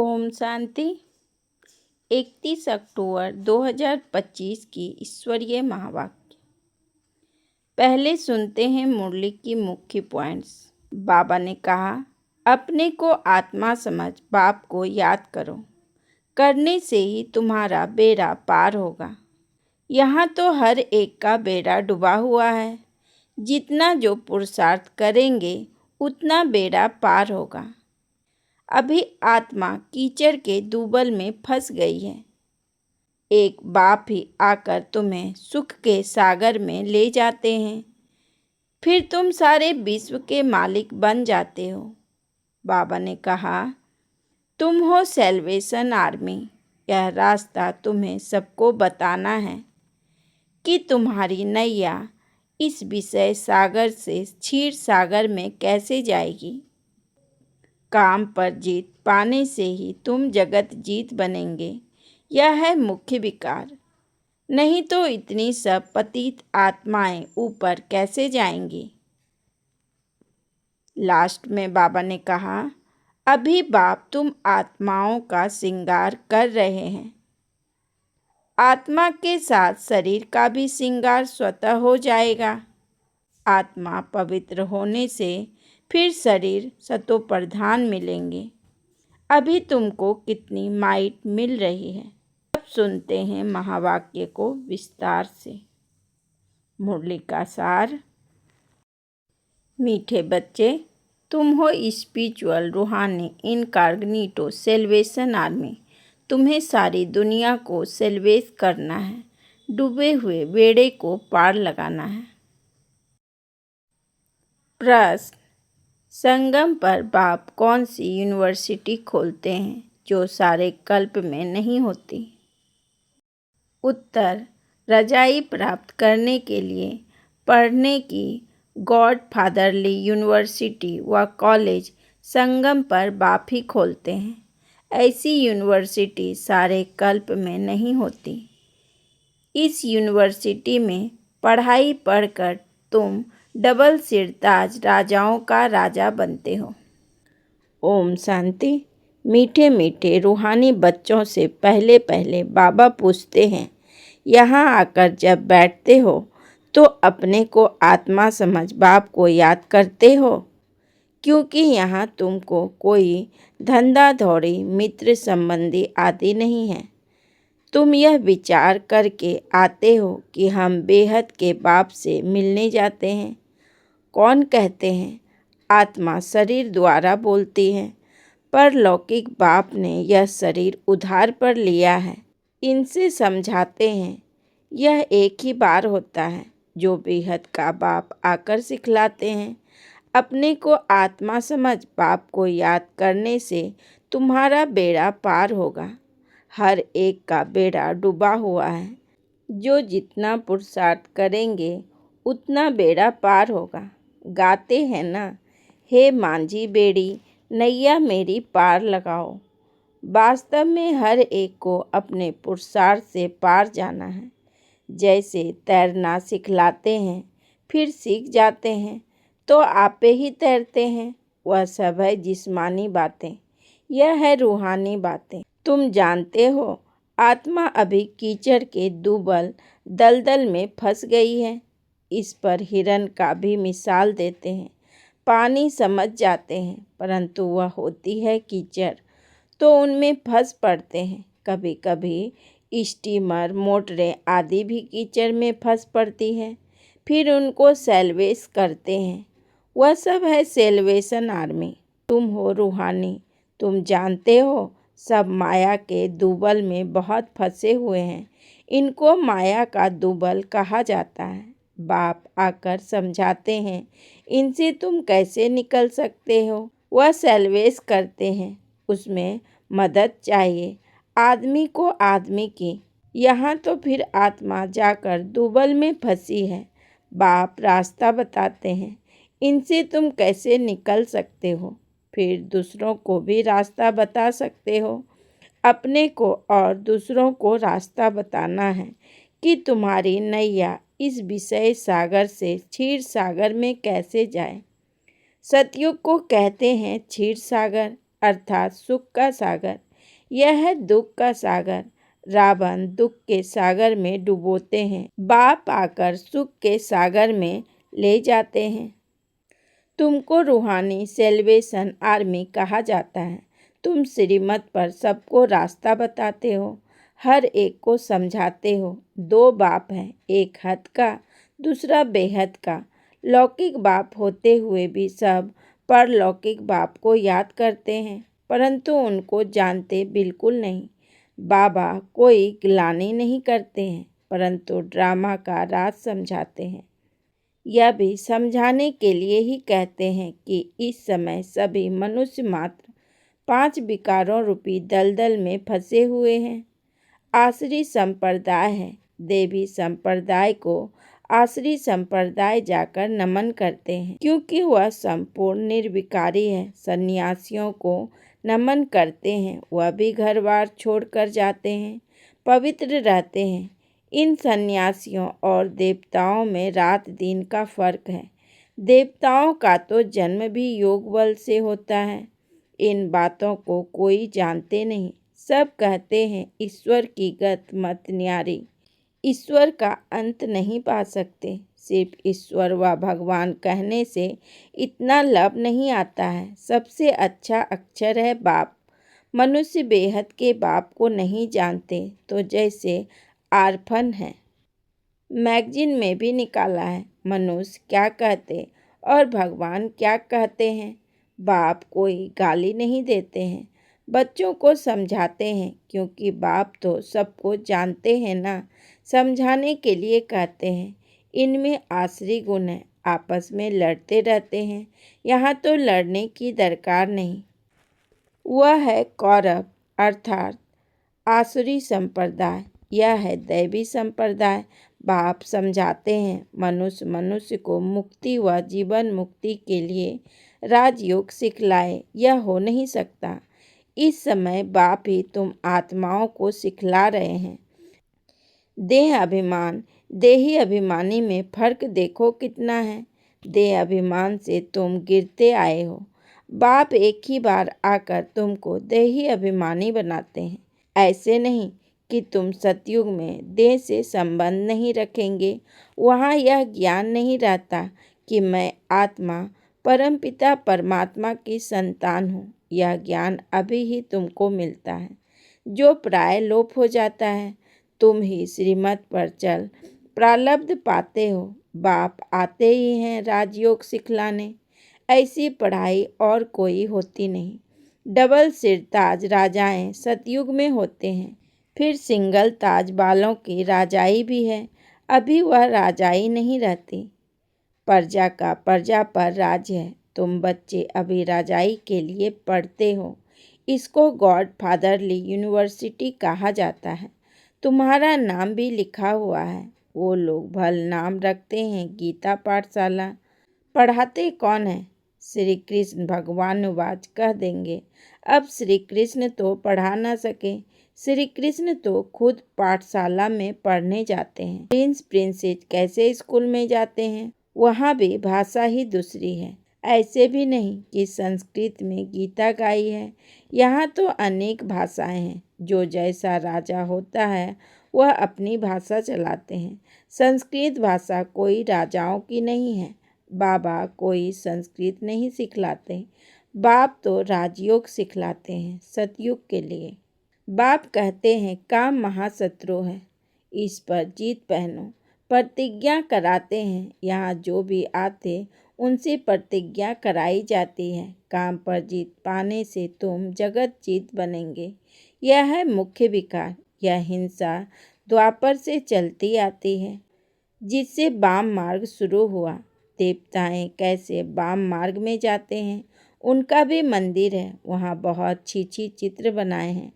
ओम शांति। 31 अक्टूबर 2025 की ईश्वरीय महावाक्य। पहले सुनते हैं मुरली की मुख्य पॉइंट्स। बाबा ने कहा, अपने को आत्मा समझ बाप को याद करो, करने से ही तुम्हारा बेड़ा पार होगा। यहाँ तो हर एक का बेड़ा डूबा हुआ है। जितना जो पुरुषार्थ करेंगे उतना बेड़ा पार होगा। अभी आत्मा कीचड़ के दूबल में फंस गई है। एक बाप ही आकर तुम्हें सुख के सागर में ले जाते हैं, फिर तुम सारे विश्व के मालिक बन जाते हो। बाबा ने कहा, तुम हो सेल्वेशन आर्मी। यह रास्ता तुम्हें सबको बताना है कि तुम्हारी नैया इस विषय सागर से क्षीर सागर में कैसे जाएगी। काम पर जीत पाने से ही तुम जगत जीत बनेंगे। यह है मुख्य विकार। नहीं तो इतनी सब पतित आत्माएं ऊपर कैसे जाएंगी। लास्ट में बाबा ने कहा, अभी बाप तुम आत्माओं का श्रृंगार कर रहे हैं। आत्मा के साथ शरीर का भी श्रृंगार स्वतः हो जाएगा। आत्मा पवित्र होने से फिर शरीर सतोप्रधान मिलेंगे। अभी तुमको कितनी माइट मिल रही है। अब सुनते हैं महावाक्य को विस्तार से। मुरली का सार। मीठे बच्चे, तुम हो स्पिरिचुअल रूहानी इनकार्गनीटो सेल्वेशन आर्मी। तुम्हें सारी दुनिया को सेल्वेस करना है। डूबे हुए बेड़े को पार लगाना है। प्रश्न, संगम पर बाप कौन सी यूनिवर्सिटी खोलते हैं जो सारे कल्प में नहीं होती। उत्तर, रजाई प्राप्त करने के लिए पढ़ने की गॉड फादरली यूनिवर्सिटी व कॉलेज संगम पर बाप ही खोलते हैं। ऐसी यूनिवर्सिटी सारे कल्प में नहीं होती। इस यूनिवर्सिटी में पढ़ाई पढ़कर तुम डबल सिरताज राजाओं का राजा बनते हो। ओम शांति। मीठे मीठे रूहानी बच्चों से पहले पहले बाबा पूछते हैं, यहाँ आकर जब बैठते हो तो अपने को आत्मा समझ बाप को याद करते हो, क्योंकि यहाँ तुमको कोई धंधा धौड़ी मित्र संबंधी आदि नहीं है। तुम यह विचार करके आते हो कि हम बेहद के बाप से मिलने जाते हैं। कौन कहते हैं आत्मा शरीर द्वारा बोलती है, पर लौकिक बाप ने यह शरीर उधार पर लिया है। इनसे समझाते हैं यह एक ही बार होता है जो बेहद का बाप आकर सिखलाते हैं। अपने को आत्मा समझ बाप को याद करने से तुम्हारा बेड़ा पार होगा। हर एक का बेड़ा डूबा हुआ है। जो जितना पुरुषार्थ करेंगे उतना बेड़ा पार होगा। गाते हैं ना, हे मांझी बेड़ी नैया मेरी पार लगाओ। वास्तव में हर एक को अपने पुरुषार्थ से पार जाना है। जैसे तैरना सिखलाते हैं, फिर सीख जाते हैं तो आपे ही तैरते हैं। वह सब है जिस्मानी बातें, यह है रूहानी बातें। तुम जानते हो आत्मा अभी कीचड़ के दूबल दलदल में फंस गई है। इस पर हिरन का भी मिसाल देते हैं। पानी समझ जाते हैं, परंतु वह होती है कीचड़, तो उनमें फंस पड़ते हैं। कभी कभी स्टीमर मोटरें आदि भी कीचड़ में फंस पड़ती हैं, फिर उनको सेल्वेस करते हैं। वह सब है सेल्वेशन आर्मी। तुम हो रूहानी। तुम जानते हो सब माया के दूबल में बहुत फंसे हुए हैं। इनको माया का दूबल कहा जाता है। बाप आकर समझाते हैं इनसे तुम कैसे निकल सकते हो। वह सेल्वेस करते हैं, उसमें मदद चाहिए आदमी को आदमी की। यहाँ तो फिर आत्मा जाकर दूबल में फंसी है। बाप रास्ता बताते हैं इनसे तुम कैसे निकल सकते हो, फिर दूसरों को भी रास्ता बता सकते हो। अपने को और दूसरों को रास्ता बताना है कि तुम्हारी नैया इस विषय सागर से क्षीर सागर में कैसे जाए। सतयुग को कहते हैं क्षीर सागर, अर्थात सुख का सागर। यह है दुख का सागर। रावण दुख के सागर में डुबोते हैं, बाप आकर सुख के सागर में ले जाते हैं। तुमको रूहानी सेल्वेशन आर्मी कहा जाता है। तुम श्रीमत पर सबको रास्ता बताते हो, हर एक को समझाते हो। दो बाप हैं, एक हद का, दूसरा बेहद का। लौकिक बाप होते हुए भी सब परलौकिक बाप को याद करते हैं, परंतु उनको जानते बिल्कुल नहीं। बाबा कोई ग्लानि नहीं करते हैं, परंतु ड्रामा का राज समझाते हैं। यह भी समझाने के लिए ही कहते हैं कि इस समय सभी मनुष्य मात्र 5 विकारों रूपी दलदल में फंसे हुए हैं। आसुरी संप्रदाय है, देवी संप्रदाय को आसुरी संप्रदाय जाकर नमन करते हैं, क्योंकि वह संपूर्ण निर्विकारी है। सन्यासियों को नमन करते हैं, वह भी घर बार छोड़कर जाते हैं, पवित्र रहते हैं। इन सन्यासियों और देवताओं में रात दिन का फर्क है। देवताओं का तो जन्म भी योग बल से होता है। इन बातों को कोई जानते नहीं। सब कहते हैं ईश्वर की गत मत न्यारी, ईश्वर का अंत नहीं पा सकते। सिर्फ ईश्वर व भगवान कहने से इतना लाभ नहीं आता है। सबसे अच्छा अक्षर है बाप। मनुष्य बेहद के बाप को नहीं जानते तो जैसे आर्फन है। मैगजीन में भी निकाला है। मनुष्य क्या कहते और भगवान क्या कहते हैं। बाप कोई गाली नहीं देते हैं, बच्चों को समझाते हैं, क्योंकि बाप तो सबको जानते हैं ना। समझाने के लिए कहते हैं। इनमें आसुरी गुण है, आपस में लड़ते रहते हैं। यहाँ तो लड़ने की दरकार नहीं। वह है कौरव अर्थात आसुरी संप्रदाय, यह है दैवी संप्रदाय। बाप समझाते हैं मनुष्य को मुक्ति व जीवन मुक्ति के लिए राजयोग सिखलाए, यह हो नहीं सकता। इस समय बाप ही तुम आत्माओं को सिखला रहे हैं। देह अभिमान देही अभिमानी में फर्क देखो कितना है। देह अभिमान से तुम गिरते आए हो। बाप एक ही बार आकर तुमको देही अभिमानी बनाते हैं। ऐसे नहीं कि तुम सतयुग में देह से संबंध नहीं रखेंगे। वहाँ यह ज्ञान नहीं रहता कि मैं आत्मा परमपिता परमात्मा की संतान हूँ। यह ज्ञान अभी ही तुमको मिलता है, जो प्राय लोप हो जाता है। तुम ही श्रीमत पर चल प्रारब्ध पाते हो। बाप आते ही हैं राजयोग सिखलाने। ऐसी पढ़ाई और कोई होती नहीं। डबल सिरताज राजाएं सतयुग में होते हैं, फिर सिंगल ताज बालों की राजाई भी है। अभी वह राजाई नहीं रहती। प्रजा का प्रजा पर राज है। तुम बच्चे अभी राजाई के लिए पढ़ते हो। इसको गॉड फादरली यूनिवर्सिटी कहा जाता है। तुम्हारा नाम भी लिखा हुआ है। वो लोग भल नाम रखते हैं गीता पाठशाला। पढ़ाते कौन है? श्री कृष्ण भगवानुवाच कह देंगे। अब श्री कृष्ण तो पढ़ा ना सके। श्री कृष्ण तो खुद पाठशाला में पढ़ने जाते हैं। प्रिंस प्रिंसेस कैसे स्कूल में जाते हैं? वहाँ भी भाषा ही दूसरी है। ऐसे भी नहीं कि संस्कृत में गीता गाई है। यहाँ तो अनेक भाषाएं हैं। जो जैसा राजा होता है वह अपनी भाषा चलाते हैं। संस्कृत भाषा कोई राजाओं की नहीं है। बाबा कोई संस्कृत नहीं सिखलाते। बाप तो राजयोग सिखलाते हैं सतयुग के लिए। बाप कहते हैं काम महाशत्रु है, इस पर जीत पहनो। प्रतिज्ञा कराते हैं। यहाँ जो भी आते उनसे प्रतिज्ञा कराई जाती है। काम पर जीत पाने से तुम जगत जीत बनेंगे। यह है मुख्य विकार। यह हिंसा द्वापर से चलती आती है, जिससे वाम मार्ग शुरू हुआ। देवताएं कैसे वाम मार्ग में जाते हैं? उनका भी मंदिर है, वहाँ बहुत छी चित्र बनाए हैं।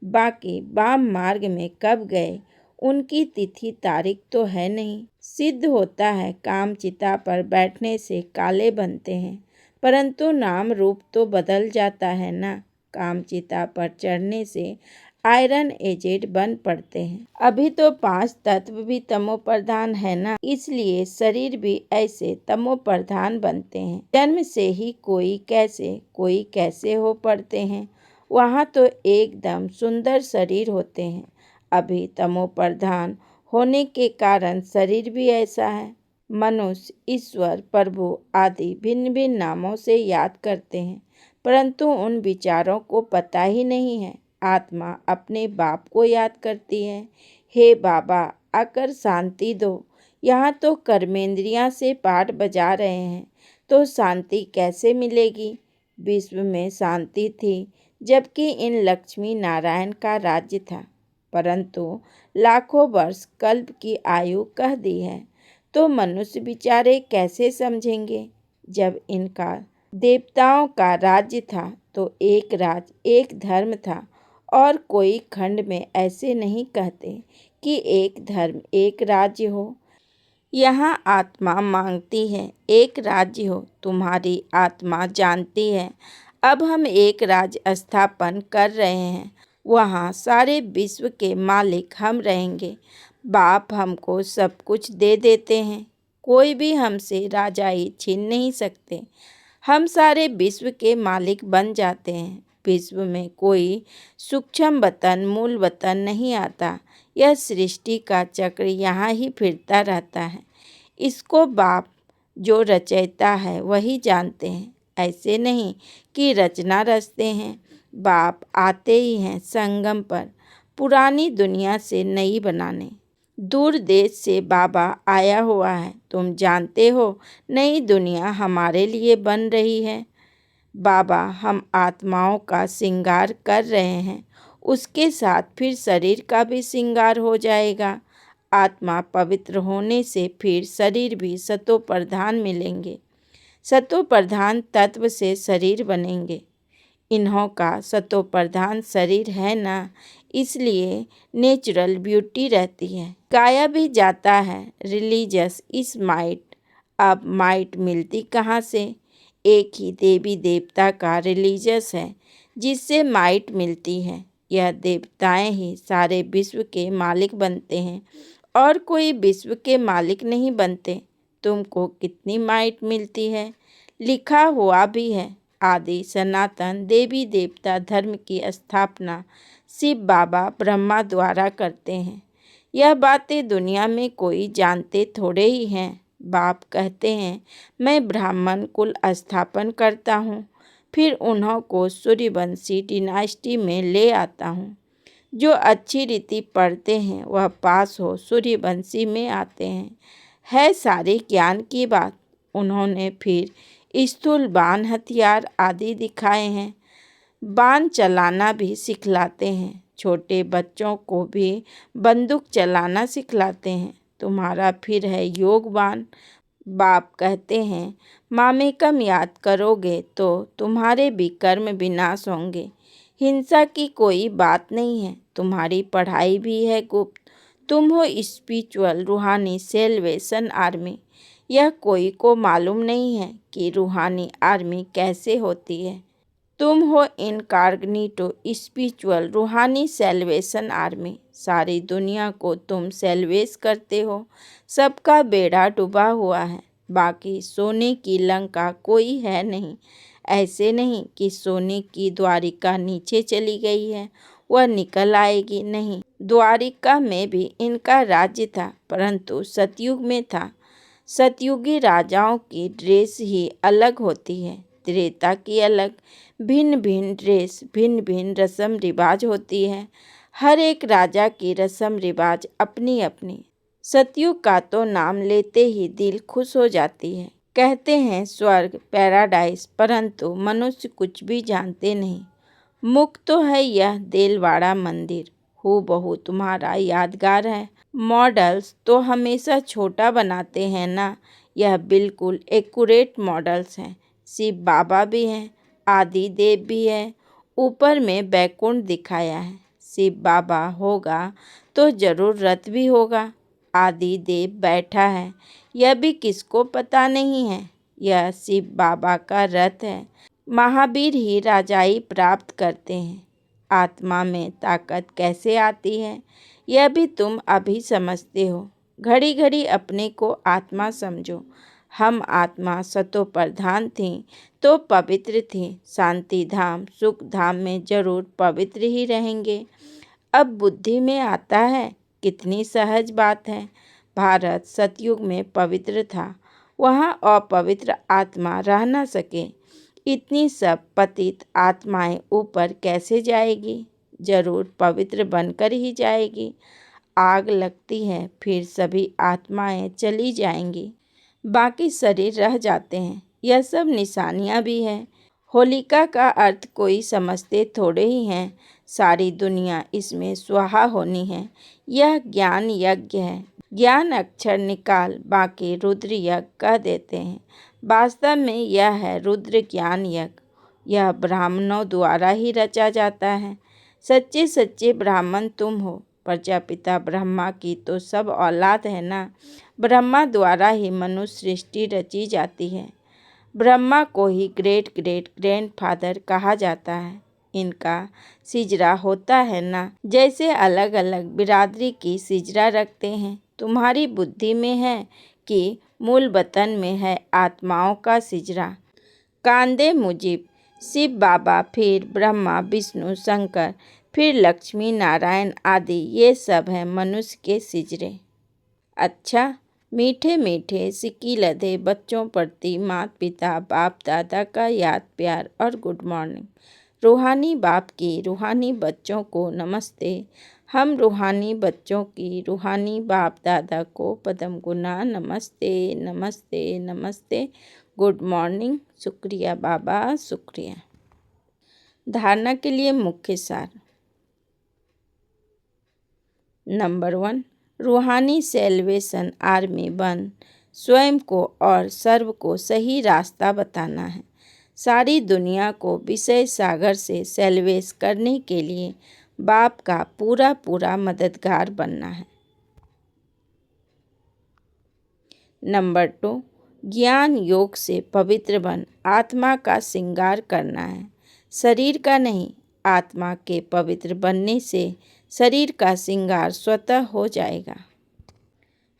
बाकी वाम मार्ग में कब गए उनकी तिथि तारीख तो है नहीं। सिद्ध होता है काम चिता पर बैठने से काले बनते हैं, परंतु नाम रूप तो बदल जाता है ना। काम चिता पर चढ़ने से आयरन एजेड बन पड़ते हैं। अभी तो 5 तत्व भी तमो प्रधान है ना, इसलिए शरीर भी ऐसे तमो प्रधान बनते हैं। जन्म से ही कोई कैसे हो पड़ते हैं वहाँ तो एकदम सुंदर शरीर होते हैं। अभी तमो प्रधान होने के कारण शरीर भी ऐसा है। मनुष्य ईश्वर, प्रभु आदि भिन्न भिन्न नामों से याद करते हैं, परंतु उन विचारों को पता ही नहीं है। आत्मा अपने बाप को याद करती है, हे बाबा आकर शांति दो। यहाँ तो कर्मेंद्रियां से पाठ बजा रहे हैं, तो शांति कैसे मिलेगी? विश्व में शांति थी जबकि इन लक्ष्मी नारायण का राज्य था, परंतु लाखों वर्ष कल्प की आयु कह दी है, तो मनुष्य बेचारे कैसे समझेंगे? जब इनका देवताओं का राज्य था तो एक राज एक धर्म था, और कोई खंड में ऐसे नहीं कहते कि एक धर्म एक राज्य हो। यहाँ आत्मा मांगती है एक राज्य हो। तुम्हारी आत्मा जानती है अब हम एक राज्य स्थापन कर रहे हैं, वहाँ सारे विश्व के मालिक हम रहेंगे। बाप हमको सब कुछ दे देते हैं, कोई भी हमसे राजाई छीन नहीं सकते। हम सारे विश्व के मालिक बन जाते हैं। विश्व में कोई सूक्ष्म वतन मूल वतन नहीं आता। यह सृष्टि का चक्र यहाँ ही फिरता रहता है। इसको बाप जो रचयिता है वही जानते हैं। ऐसे नहीं कि रचना रचते हैं। बाप आते ही हैं संगम पर पुरानी दुनिया से नई बनाने। दूर देश से बाबा आया हुआ है। तुम जानते हो नई दुनिया हमारे लिए बन रही है। बाबा हम आत्माओं का श्रृंगार कर रहे हैं, उसके साथ फिर शरीर का भी श्रृंगार हो जाएगा। आत्मा पवित्र होने से फिर शरीर भी सतो प्रधान मिलेंगे। सतो प्रधान तत्व से शरीर बनेंगे। इन्हों का सतो प्रधान शरीर है ना, इसलिए नेचुरल ब्यूटी रहती है। गाया भी जाता है रिलीजियस इस माइट। अब माइट मिलती कहाँ से? एक ही देवी देवता का रिलीजियस है जिससे माइट मिलती है। यह देवताएं ही सारे विश्व के मालिक बनते हैं और कोई विश्व के मालिक नहीं बनते। तुमको कितनी माइट मिलती है? लिखा हुआ भी है, आदि सनातन देवी देवता धर्म की स्थापना शिव बाबा ब्रह्मा द्वारा करते हैं। यह बातें दुनिया में कोई जानते थोड़े ही हैं। बाप कहते हैं मैं ब्राह्मण कुल स्थापन करता हूँ, फिर उन्हों को सूर्यवंशी डिनास्टी में ले आता हूँ। जो अच्छी रीति पढ़ते हैं वह पास हो सूर्यवंशी में आते हैं। है सारे ज्ञान की बात। उन्होंने फिर स्थूल बाण हथियार आदि दिखाए हैं। बाण चलाना भी सिखलाते हैं। छोटे बच्चों को भी बंदूक चलाना सिखलाते हैं। तुम्हारा फिर है योग बाण। बाप कहते हैं मामेकम याद करोगे तो तुम्हारे भी कर्म विनाश होंगे। हिंसा की कोई बात नहीं है। तुम्हारी पढ़ाई भी है गुप्त। तुम हो स्पिरिचुअल रूहानी सेल्वेशन आर्मी। यह कोई को मालूम नहीं है कि रूहानी आर्मी कैसे होती है। तुम हो इनकॉग्निटो स्पिरिचुअल रूहानी सेल्वेशन आर्मी। सारी दुनिया को तुम सेल्वेस करते हो। सबका बेड़ा डूबा हुआ है, बाकी सोने की लंका कोई है नहीं। ऐसे नहीं कि सोने की द्वारिका नीचे चली गई है, वह निकल आएगी, नहीं। द्वारिका में भी इनका राज्य था, परंतु सतयुग में था। सतयुगी राजाओं की ड्रेस ही अलग होती है, त्रेता की अलग। भिन्न भिन्न ड्रेस, भिन्न भिन्न रस्म रिवाज होती है। हर एक राजा की रस्म रिवाज अपनी अपनी। सतयुग का तो नाम लेते ही दिल खुश हो जाती है। कहते हैं स्वर्ग पैराडाइज, परंतु मनुष्य कुछ भी जानते नहीं। मुख तो है यह देलवाड़ा मंदिर, हूबहू तुम्हारा यादगार है। मॉडल्स तो हमेशा छोटा बनाते हैं ना, यह बिल्कुल एक्यूरेट मॉडल्स हैं। शिव बाबा भी हैं, आदि देव भी है। ऊपर में बैकुंठ दिखाया है। शिव बाबा होगा तो जरूर रथ भी होगा। आदि देव बैठा है, यह भी किसको पता नहीं है। यह शिव बाबा का रथ है। महावीर ही राजाई प्राप्त करते हैं। आत्मा में ताकत कैसे आती है यह भी तुम अभी समझते हो। घड़ी घड़ी अपने को आत्मा समझो। हम आत्मा सतो प्रधान थीं तो पवित्र थीं। शांति धाम सुख धाम में जरूर पवित्र ही रहेंगे। अब बुद्धि में आता है, कितनी सहज बात है। भारत सतयुग में पवित्र था, वहाँ अपवित्र आत्मा रह न सके। इतनी सब पतित आत्माएं ऊपर कैसे जाएगी? जरूर पवित्र बनकर ही जाएगी। आग लगती है, फिर सभी आत्माएं चली जाएंगी, बाकी शरीर रह जाते हैं। यह सब निशानियां भी हैं। होलिका का अर्थ कोई समझते थोड़े ही हैं। सारी दुनिया इसमें स्वाहा होनी है। यह ज्ञान यज्ञ है। ज्ञान अक्षर निकाल बाकी रुद्र यज्ञ कह देते हैं। वास्तव में यह है रुद्र ज्ञान यज्ञ। यह ब्राह्मणों द्वारा ही रचा जाता है। सच्चे सच्चे ब्राह्मण तुम हो। प्रजापिता ब्रह्मा की तो सब औलाद है ना। ब्रह्मा द्वारा ही मनुष्य सृष्टि रची जाती है। ब्रह्मा को ही ग्रेट ग्रेट ग्रैंडफादर कहा जाता है। इनका सिजरा होता है ना, जैसे अलग अलग बिरादरी की सिजरा रखते हैं। तुम्हारी बुद्धि में है कि मूल वतन में है आत्माओं का सिजरा। कांदे मुजीब, शिव बाबा, फिर ब्रह्मा विष्णु शंकर, फिर लक्ष्मी नारायण आदि, ये सब हैं मनुष्य के सिजरे। अच्छा, मीठे मीठे सिक्की लदे बच्चों प्रति माता पिता बाप दादा का याद प्यार और गुड मॉर्निंग। रूहानी बाप की रूहानी बच्चों को नमस्ते। हम रूहानी बच्चों की रूहानी बाप दादा को पदम गुना नमस्ते नमस्ते नमस्ते। Good morning. शुक्रिया बाबा, शुक्रिया। धारणा के लिए मुख्य सार। नंबर 1, रूहानी सेल्वेशन आर्मी बन स्वयं को और सर्व को सही रास्ता बताना है। सारी दुनिया को विषय सागर से सेल्वेश करने के लिए बाप का पूरा पूरा मददगार बनना है। नंबर 2, ज्ञान योग से पवित्र बन आत्मा का श्रृंगार करना है, शरीर का नहीं। आत्मा के पवित्र बनने से शरीर का श्रृंगार स्वतः हो जाएगा।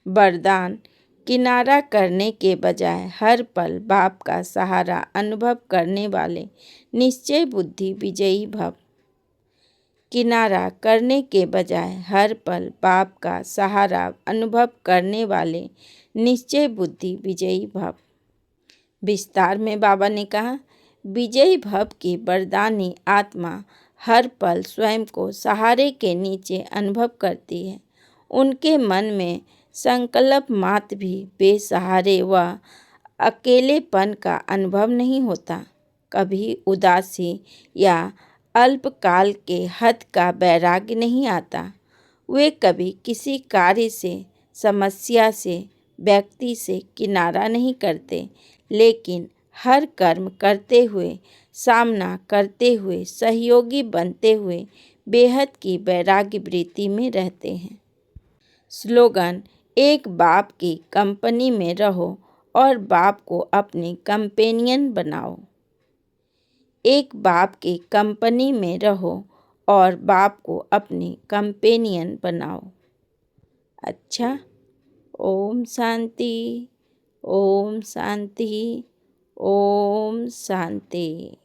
वरदान, किनारा करने के बजाय हर पल बाप का सहारा अनुभव करने वाले निश्चय बुद्धि विजयी भव। किनारा करने के बजाय हर पल बाप का सहारा अनुभव करने वाले निश्चय बुद्धि विजयी भव। विस्तार में बाबा ने कहा, विजयी भव की वरदानी आत्मा हर पल स्वयं को सहारे के नीचे अनुभव करती है। उनके मन में संकल्प मात्र भी बेसहारे व अकेलेपन का अनुभव नहीं होता। कभी उदासी या अल्पकाल के हद का वैराग्य नहीं आता। वे कभी किसी कार्य से, समस्या से, व्यक्ति से किनारा नहीं करते, लेकिन हर कर्म करते हुए, सामना करते हुए, सहयोगी बनते हुए बेहद की वैराग्य वृत्ति में रहते हैं। स्लोगन, एक बाप की कंपनी में रहो और बाप को अपनी कंपेनियन बनाओ। एक बाप की कंपनी में रहो और बाप को अपनी कंपेनियन बनाओ। अच्छा, ओम शांति, ओम शांति, ओम शांति।